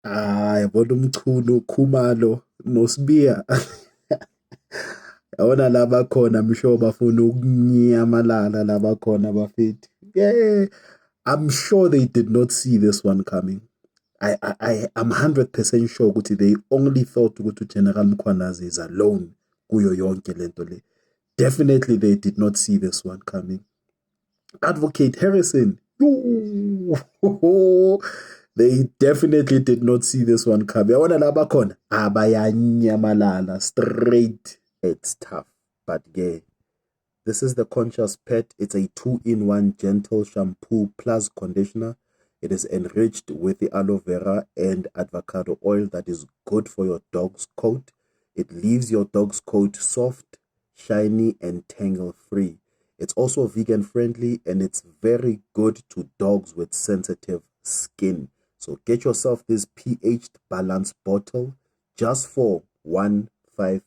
Yabona umchunu, Khumalo noSibiya. Yabona laba khona I'm sure bafuna ukunyamalala laba khona bafethu. Yeah, I'm sure they did not see this one coming. I'm 100% sure ukuthi they only thought ukuthi General Mkhwanazi is alone kuyo yonke lento le. Definitely they did not see this one coming. Advocate Harrison. They definitely did not see this one coming. Yabona laba khona abayanyamalala straight. It's tough, but yeah. This is the Conscious Pet. It's a 2-in-1 gentle shampoo plus conditioner. It is enriched with the aloe vera and avocado oil that is good for your dog's coat. It leaves your dog's coat soft, shiny, and tangle free. It's also vegan friendly and it's very good to dogs with sensitive skin. So get yourself this pH balanced bottle just for 150.